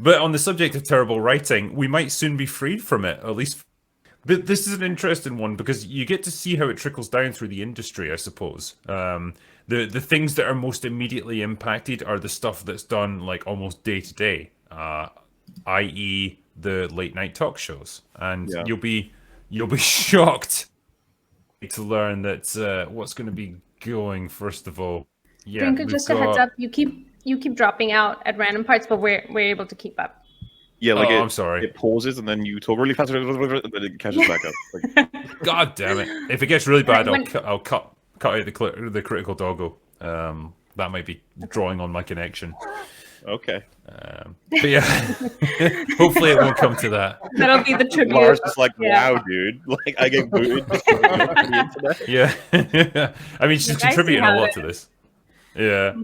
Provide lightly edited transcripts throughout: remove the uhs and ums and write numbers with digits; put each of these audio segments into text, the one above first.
But on the subject of terrible writing, we might soon be freed from it, at least. But this is an interesting one because you get to see how it trickles down through the industry, I suppose. The things that are most immediately impacted are the stuff that's done like almost day to day, i.e., the late night talk shows, and you'll be shocked to learn that what's going to be going first of all. Yeah, Drinker, just a heads up, you keep dropping out at random parts, but we're able to keep up. Yeah, like I'm sorry. It pauses and then you talk really fast, and then it catches back up. Like... God damn it! If it gets really bad, I'll cut out the critical doggo. That might be drawing on my connection. Okay. But yeah, hopefully it won't come to that. That'll be the tribute. Lars is like, wow, dude. Like, I get booted. Yeah. I mean, she's contributing a lot to this. Yeah.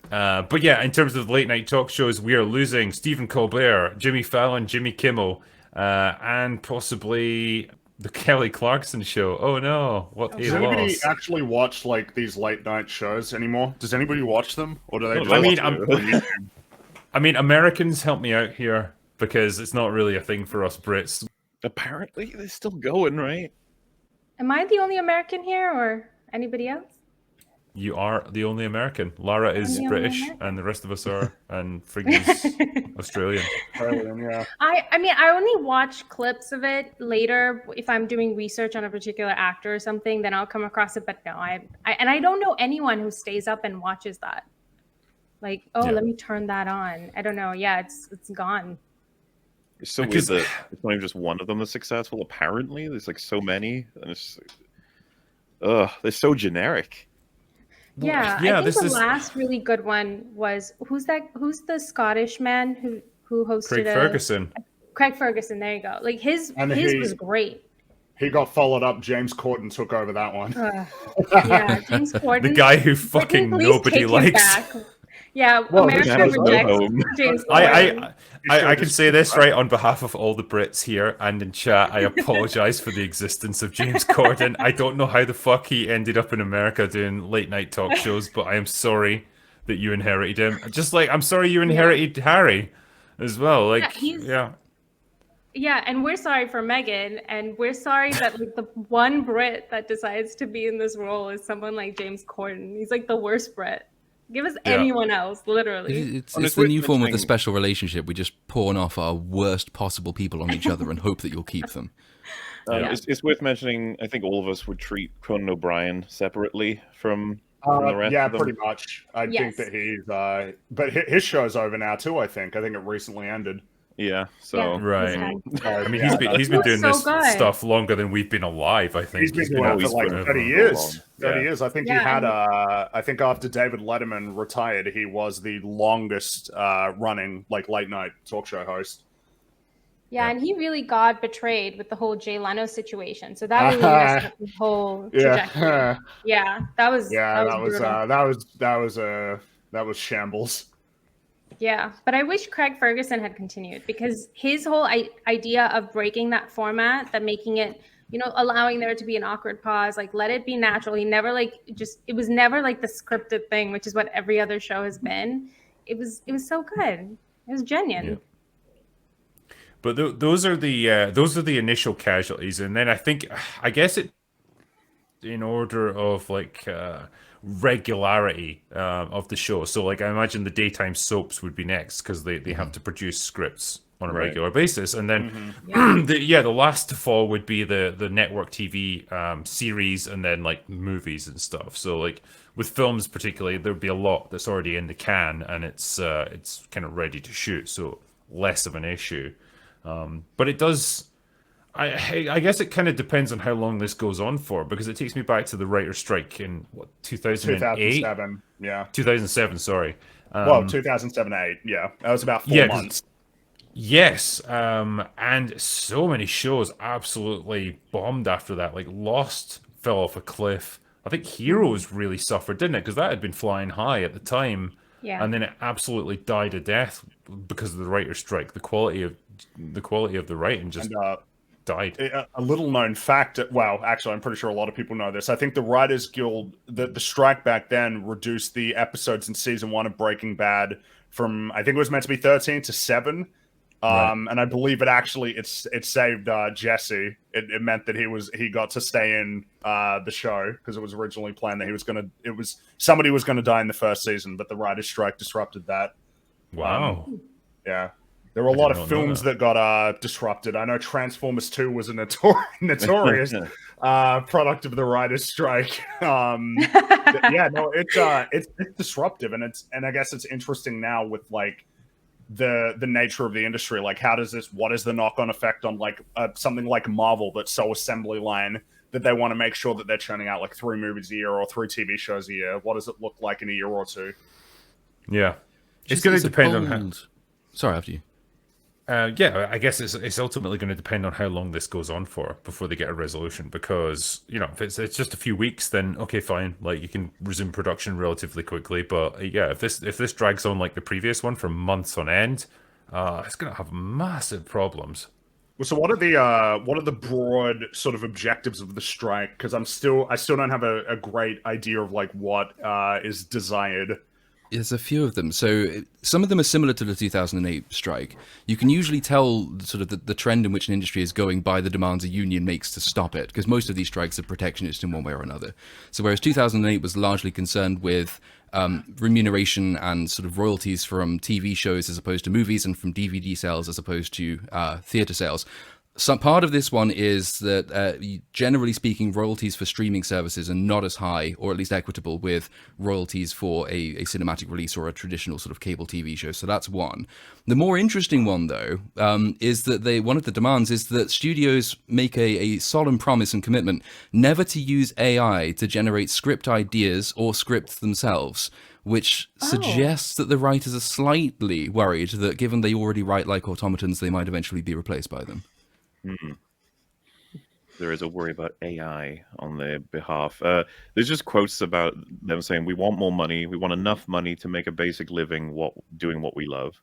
But yeah, in terms of late night talk shows, we are losing Stephen Colbert, Jimmy Fallon, Jimmy Kimmel, and possibly the Kelly Clarkson show. Oh no, what a loss. Does anybody actually watch like these late night shows anymore? Does anybody watch them, or do they? Just I mean, Americans, help me out here because it's not really a thing for us Brits. Apparently, they're still going, right? Am I the only American here, or anybody else? You are the only American. Lara is British, and the rest of us are, and Friggy's Australian. Yeah. I mean, I only watch clips of it later if I'm doing research on a particular actor or something. Then I'll come across it. But no, I don't know anyone who stays up and watches that. Like, let me turn that on. I don't know. Yeah, it's gone. It's so weird that it's not even just one of them that's successful. Apparently, there's like so many, and it's they're so generic. Yeah, I think the last really good one was who's the Scottish man who hosted Craig Ferguson. Craig Ferguson, there you go. Like his was great. He got followed up. James Corden took over that one. Yeah, James Corden. The guy who fucking nobody likes. Yeah, America rejects James Corden. I can say this right on behalf of all the Brits here and in chat. I apologize for the existence of James Corden. I don't know how the fuck he ended up in America doing late night talk shows, but I am sorry that you inherited him. Just like I'm sorry you inherited Harry as well. Like Yeah, and we're sorry for Meghan, and we're sorry that like the one Brit that decides to be in this role is someone like James Corden. He's like the worst Brit. Give us anyone else, literally. It's the new form of the special relationship. We just pawn off our worst possible people on each other and hope that you'll keep them. It's worth mentioning, I think all of us would treat Conan O'Brien separately from the rest of them. Pretty much. I think that he's... but his show's over now, too, I think. I think it recently ended. Yeah, so... Right. I mean, he's been doing this stuff longer than we've been alive, I think. He's been doing it for like 30 years. 30 years. I think he had I think after David Letterman retired, he was the longest running like late night talk show host. Yeah, and he really got betrayed with the whole Jay Leno situation. So that really messed up his whole trajectory. That was shambles. Yeah, but I wish Craig Ferguson had continued because his whole idea of breaking that format, that making it, allowing there to be an awkward pause, like let it be natural. He never it was never like the scripted thing, which is what every other show has been. It was so good. It was genuine. Yeah. But those are the initial casualties, and then I guess it in order of like regularity of the show. So like I imagine the daytime soaps would be next because they have to produce scripts on a regular basis, and then the last to fall would be the network TV series, and then like movies and stuff. So like with films particularly, there'd be a lot that's already in the can and it's kind of ready to shoot, so less of an issue. But it does. I guess it kind of depends on how long this goes on for, because it takes me back to the writer's strike in 2008? 2007, yeah. 2007, sorry. 2007-8, yeah. That was about 4 months. Yes, and so many shows absolutely bombed after that. Like Lost fell off a cliff. I think Heroes really suffered, didn't it? Because that had been flying high at the time. Yeah. And then it absolutely died a death because of the writer's strike. The quality of the writing just... died. A little known fact, well, actually, I'm pretty sure a lot of people know this. I think the Writers Guild, the strike back then reduced the episodes in season 1 of Breaking Bad from, I think it was meant to be 13 to 7. And I believe it saved Jesse. It meant that he got to stay in the show, because it was originally planned that somebody was gonna die in the first season, but the writer's strike disrupted that. Wow. Yeah. There were a lot of films that got disrupted. I know Transformers 2 was a notorious product of the writer's strike. It's disruptive, and I guess it's interesting now with like the nature of the industry. Like, what is the knock-on effect on like something like Marvel that's so assembly line that they want to make sure that they're churning out like 3 movies a year or 3 TV shows a year? What does it look like in a year or two? Yeah, it's going to depend on how. Sorry, after you. I guess it's ultimately going to depend on how long this goes on for before they get a resolution. Because if it's just a few weeks, then okay, fine. Like, you can resume production relatively quickly. But if this drags on like the previous one for months on end, it's going to have massive problems. Well, so what are the broad sort of objectives of the strike? Because I still don't have a great idea of like what is desired. There's a few of them. So some of them are similar to the 2008 strike. You can usually tell sort of the trend in which an industry is going by the demands a union makes to stop it, because most of these strikes are protectionist in one way or another. So whereas 2008 was largely concerned with remuneration and sort of royalties from TV shows as opposed to movies, and from DVD sales as opposed to theatre sales, some part of this one is that, generally speaking, royalties for streaming services are not as high, or at least equitable, with royalties for a cinematic release or a traditional sort of cable TV show. So that's one. The more interesting one, though, is that one of the demands is that studios make a solemn promise and commitment never to use AI to generate script ideas or scripts themselves, which suggests that the writers are slightly worried that, given they already write like automatons, they might eventually be replaced by them. There is a worry about AI on their behalf. There's just quotes about them saying, "We want more money. We want enough money to make a basic living doing what we love."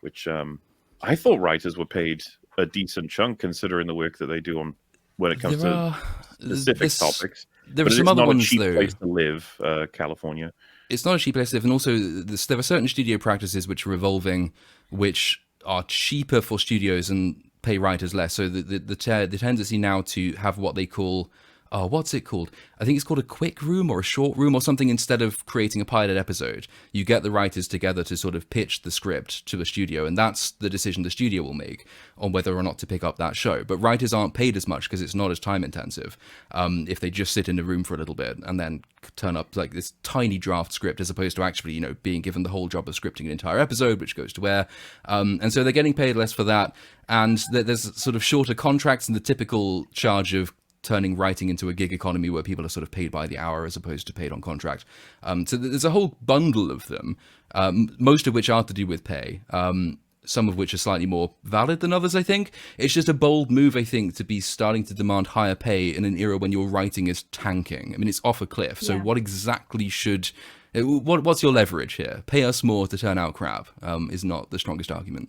Which I thought writers were paid a decent chunk, considering the work that they do when it comes to specific topics. There are some other ones, though. It's not a cheap place to live, California. It's not a cheap place to live, and also there are certain studio practices which are evolving, which are cheaper for studios and pay writers less. So the tendency now to have what they call, what's it called? I think it's called a quick room or a short room or something. Instead of creating a pilot episode, you get the writers together to sort of pitch the script to the studio, and that's the decision the studio will make on whether or not to pick up that show. But writers aren't paid as much because it's not as time intensive if they just sit in a room for a little bit and then turn up like this tiny draft script, as opposed to actually being given the whole job of scripting an entire episode, which goes to air. And so they're getting paid less for that, and there's sort of shorter contracts and the typical charge of turning writing into a gig economy where people are sort of paid by the hour as opposed to paid on contract. So there's a whole bundle of them, most of which are to do with pay, some of which are slightly more valid than others, I think. It's just a bold move, I think, to be starting to demand higher pay in an era when your writing is tanking. I mean, it's off a cliff. So what exactly what's your leverage here? Pay us more to turn out crap is not the strongest argument.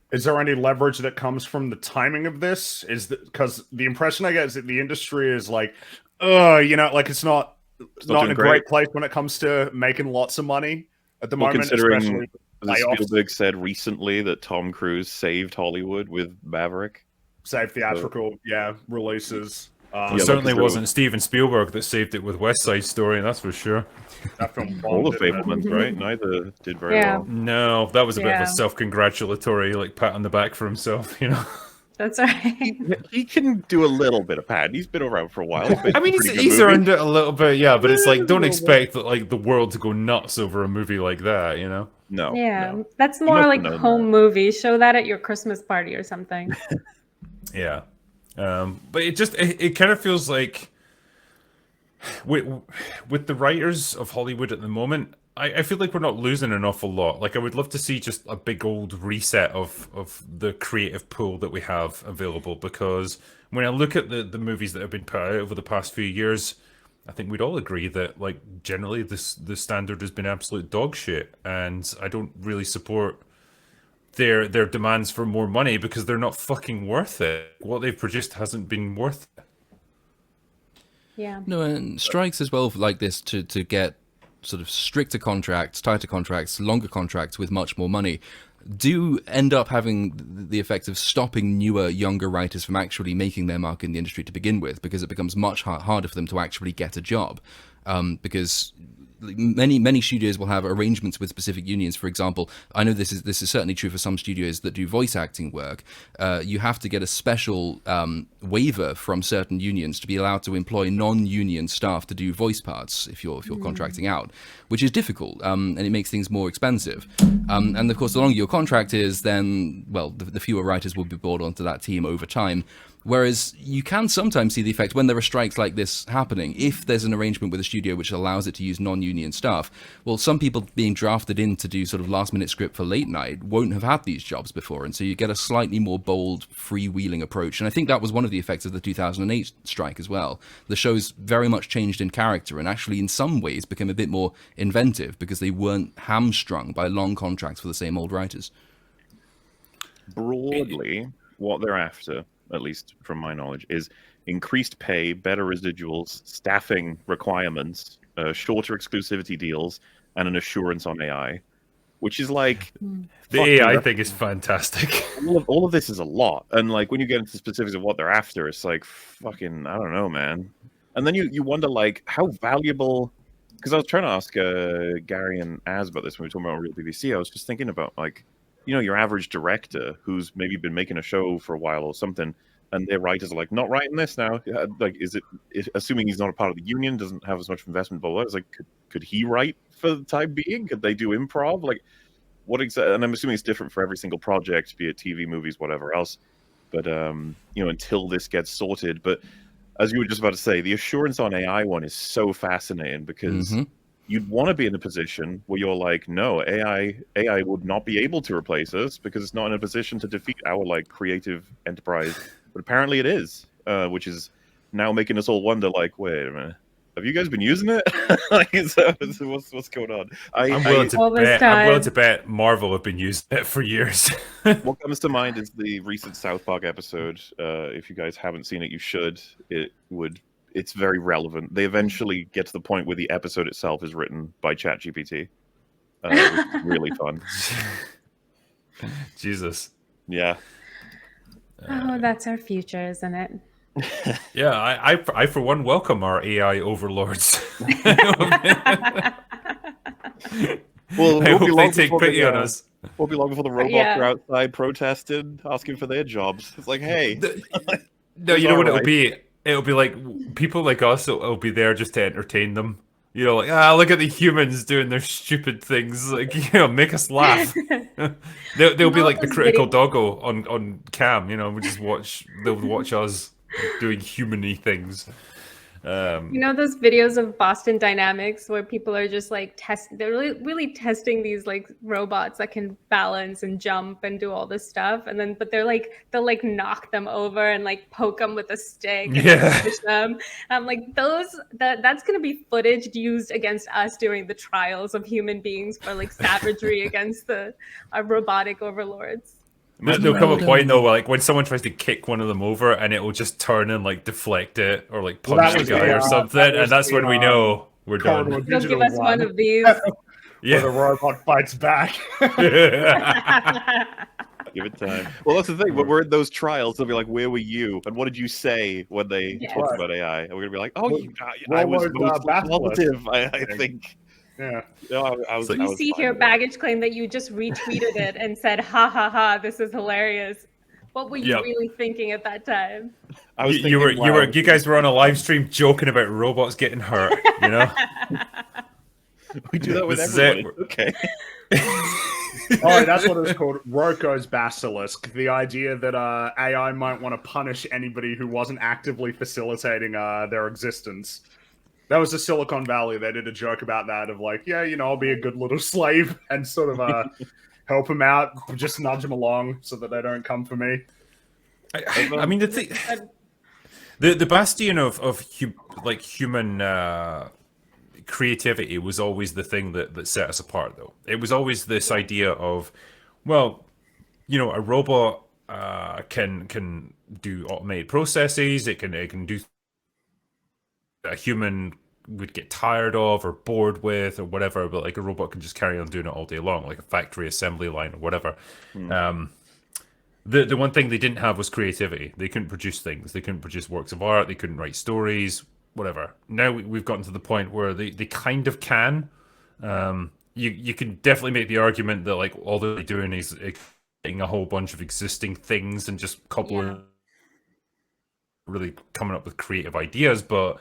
Is there any leverage that comes from the timing of this? Because the impression I get is that the industry is like, like it's not in a great place when it comes to making lots of money at the moment. Considering Spielberg said recently that Tom Cruise saved Hollywood with Maverick. Saved theatrical, releases. It certainly wasn't Steven Spielberg that saved it with West Side Story, that's for sure. That film all the Fablemans, right? Neither did very well. No, that was a bit of a self-congratulatory, like, pat on the back for himself, That's right. He can do a little bit of pat. He's been around for a while. I mean, he's earned it a little bit, but it's like, don't expect that, like, the world to go nuts over a movie like that, No. Yeah, no. that's more like a home movie. Show that at your Christmas party or something. Yeah. But it kind of feels like with the writers of Hollywood at the moment, I feel like we're not losing an awful lot. Like, I would love to see just a big old reset of the creative pool that we have available, because when I look at the movies that have been put out over the past few years, I think we'd all agree that, like, generally the standard has been absolute dog shit, and I don't really support their demands for more money because they're not fucking worth it. What they've produced hasn't been worth it. Yeah. No, and strikes as well like this to get sort of stricter contracts, tighter contracts, longer contracts with much more money, do end up having the effect of stopping newer, younger writers from actually making their mark in the industry to begin with, because it becomes much harder for them to actually get a job. Because many studios will have arrangements with specific unions. For example, I know this is certainly true for some studios that do voice acting work. You have to get a special waiver from certain unions to be allowed to employ non-union staff to do voice parts if you're contracting out, which is difficult, and it makes things more expensive. And of course, the longer your contract is, then the fewer writers will be brought onto that team over time. Whereas you can sometimes see the effect when there are strikes like this happening. If there's an arrangement with a studio which allows it to use non-union staff, well, some people being drafted in to do sort of last-minute script for late night won't have had these jobs before, and so you get a slightly more bold, freewheeling approach. And I think that was one of the effects of the 2008 strike as well. The show's very much changed in character and actually in some ways became a bit more inventive because they weren't hamstrung by long contracts for the same old writers. Broadly, what they're after, at least from my knowledge, is increased pay, better residuals, staffing requirements, shorter exclusivity deals, and an assurance on AI, which is like... The AI thing is fantastic. All of this is a lot. And like when you get into the specifics of what they're after, it's like, fucking, I don't know, man. And then you wonder, like, how valuable... Because I was trying to ask Gary and Az about this when we were talking about Real BBC. I was just thinking about, like, you know, your average director who's maybe been making a show for a while or something, and their writers are like, not writing this now. Like, assuming he's not a part of the union, doesn't have as much investment, blah, blah, it's like, could he write for the time being? Could they do improv? Like, what exactly? And I'm assuming it's different for every single project, be it TV, movies, whatever else. But, you know, until this gets sorted. But as you were just about to say, the assurance on AI one is so fascinating because you'd want to be in a position where you're like, no, AI would not be able to replace us because it's not in a position to defeat our like creative enterprise. But apparently it is, which is now making us all wonder, like, wait a minute, have you guys been using it? Like, what's going on? I'm willing to bet Marvel have been using it for years. What comes to mind is the recent South Park episode. If you guys haven't seen it, you should. It's very relevant. They eventually get to the point where the episode itself is written by ChatGPT. Which is really fun. Jesus. Yeah. Oh, that's our future, isn't it? Yeah, I for one welcome our AI overlords. Well, I hope they take pity on us. Won't be long before the robots are outside protesting, asking for their jobs. It's like, hey. No, you know what it'll be? It'll be like people like us will be there just to entertain them. You know, like, look at the humans doing their stupid things. Like, you know, make us laugh. They'll be like the critical doggo on cam. You know, they'll watch us doing human-y things. You know those videos of Boston Dynamics where people are just like they're really testing these like robots that can balance and jump and do all this stuff, and but they'll like knock them over and like poke them with a stick and like, push them. I'm like, that's gonna be footage used against us during the trials of human beings for like savagery against our robotic overlords. There'll come a point though, where, like when someone tries to kick one of them over, and it will just turn and like deflect it or like punch the guy or something, and that's when we know we're done. They'll give us one of these. Yeah, the robot fights back. Give it time. Well, that's the thing. When we're in those trials, they'll be like, "Where were you? And what did you say when they talked about AI?" And we're gonna be like, "Oh, I was positive. I think." Yeah. You see here, Baggage claimed that you just retweeted it and said, "Ha ha ha! This is hilarious." What were you really thinking at that time? I was you guys were on a live stream joking about robots getting hurt. You know, we do that with everyone. Okay. Oh, that's what it's called. Roko's basilisk. The idea that AI might want to punish anybody who wasn't actively facilitating their existence. That was the Silicon Valley. They did a joke about that of like, yeah, you know, I'll be a good little slave and sort of help them out, just nudge them along so that they don't come for me. I mean, the bastion of human creativity was always the thing that set us apart, though. It was always this idea of, well, you know, a robot can do automated processes. It can do a human would get tired of or bored with or whatever, but like a robot can just carry on doing it all day long, like a factory assembly line or whatever. The one thing they didn't have was creativity. They couldn't produce things. They couldn't produce works of art. They couldn't write stories, whatever. Now we've gotten to the point where they kind of can. You can definitely make the argument that like all they're doing is getting a whole bunch of existing things and just coupling, really coming up with creative ideas. But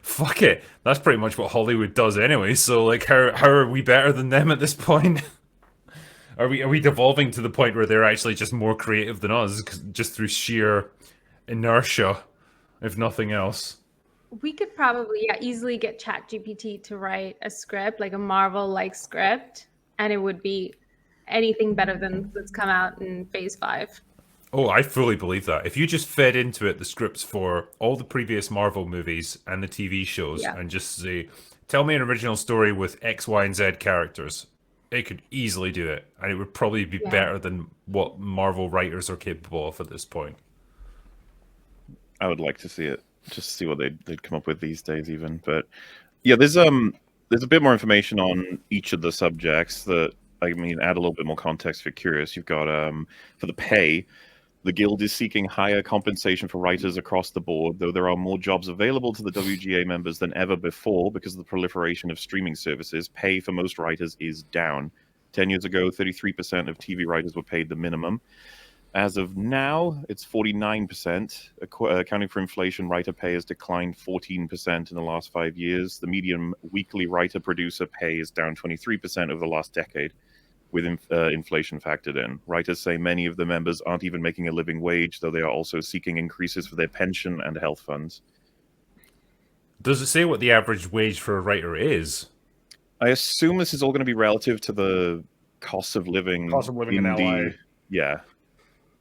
fuck it, that's pretty much what Hollywood does anyway. So like, how are we better than them at this point? Are we devolving to the point where they're actually just more creative than us, just through sheer inertia, if nothing else? We could probably easily get ChatGPT to write a script, like a Marvel-like script, and it would be anything better than what's come out in Phase 5. Oh, I fully believe that. If you just fed into it the scripts for all the previous Marvel movies and the TV shows, and just say, tell me an original story with X, Y, and Z characters, it could easily do it, and it would probably be better than what Marvel writers are capable of at this point. I would like to see it, just to see what they'd come up with these days, even. But yeah, there's a bit more information on each of the subjects that, I mean, add a little bit more context if you're curious. You've got for the pay, the guild is seeking higher compensation for writers across the board, though there are more jobs available to the WGA members than ever before because of the proliferation of streaming services. Pay for most writers is down. 10 years ago, 33% of TV writers were paid the minimum. As of now, it's 49%. Accounting for inflation, writer pay has declined 14% in the last 5 years. The median weekly writer-producer pay is down 23% over the last decade, with inflation factored in. Writers say many of the members aren't even making a living wage, though they are also seeking increases for their pension and health funds. Does it say what the average wage for a writer is? I assume this is all going to be relative to the cost of living. In LA. Yeah.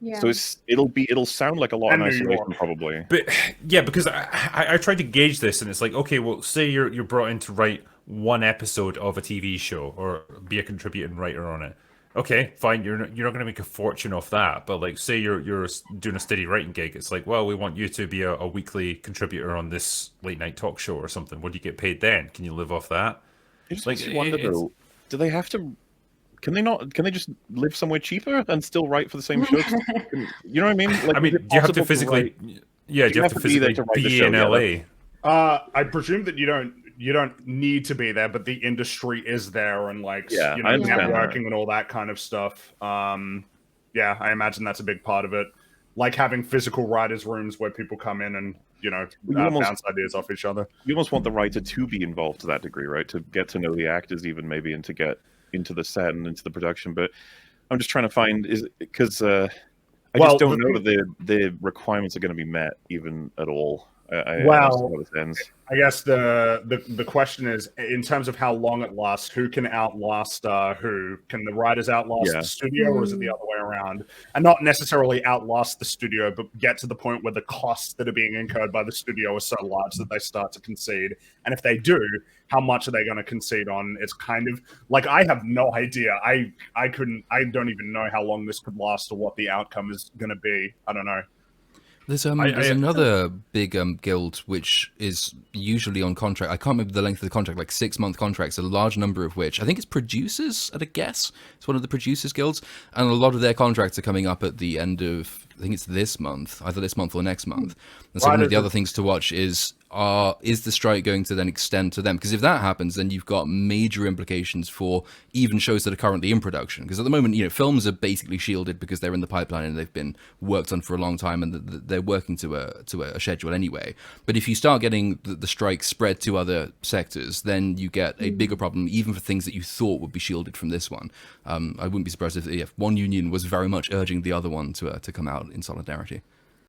Yeah. So it'll sound like a lot And in New isolation, York. probably. But yeah, because I tried to gauge this, and it's like, okay, well, say you're brought in to write one episode of a TV show or be a contributing writer on it. Okay, fine, you're not going to make a fortune off that, but like, say you're doing a steady writing gig, it's like, well, we want you to be a weekly contributor on this late night talk show or something. What do you get paid then? Can you live off that? I just wonder though, do they have to? Can they just live somewhere cheaper and still write for the same show? You know what I mean? Like, I mean, do you have to physically? Yeah, do you have to physically be in LA? I presume that you don't need to be there, but the industry is there, and like networking and all that kind of stuff. Yeah, I imagine that's a big part of it. Like having physical writers' rooms where people come in and bounce ideas off each other. You almost want the writer to be involved to that degree, right? To get to know the actors, even maybe, and to get into the set and into the production. But I'm just trying to find because I just don't know that the requirements are going to be met even at all. I guess the question is, in terms of how long it lasts, who can outlast who? Can the writers outlast the studio, or is it the other way around? And not necessarily outlast the studio, but get to the point where the costs that are being incurred by the studio are so large that they start to concede. And if they do, how much are they going to concede on? It's kind of like, I have no idea. I don't even know how long this could last or what the outcome is going to be. I don't know. There's another big guild which is usually on contract. I can't remember the length of the contract, like 6-month contracts, a large number of which I think it's producers at a guess. It's one of the producers guilds, and a lot of their contracts are coming up at the end of, I think it's this month, either this month or next month. And so one of the other things to watch is the strike going to then extend to them? Because if that happens, then you've got major implications for even shows that are currently in production. Because at the moment, films are basically shielded because they're in the pipeline and they've been worked on for a long time, and they're working to a schedule anyway. But if you start getting the strike spread to other sectors, then you get a bigger problem, even for things that you thought would be shielded from this one. I wouldn't be surprised if one union was very much urging the other one to come out in solidarity.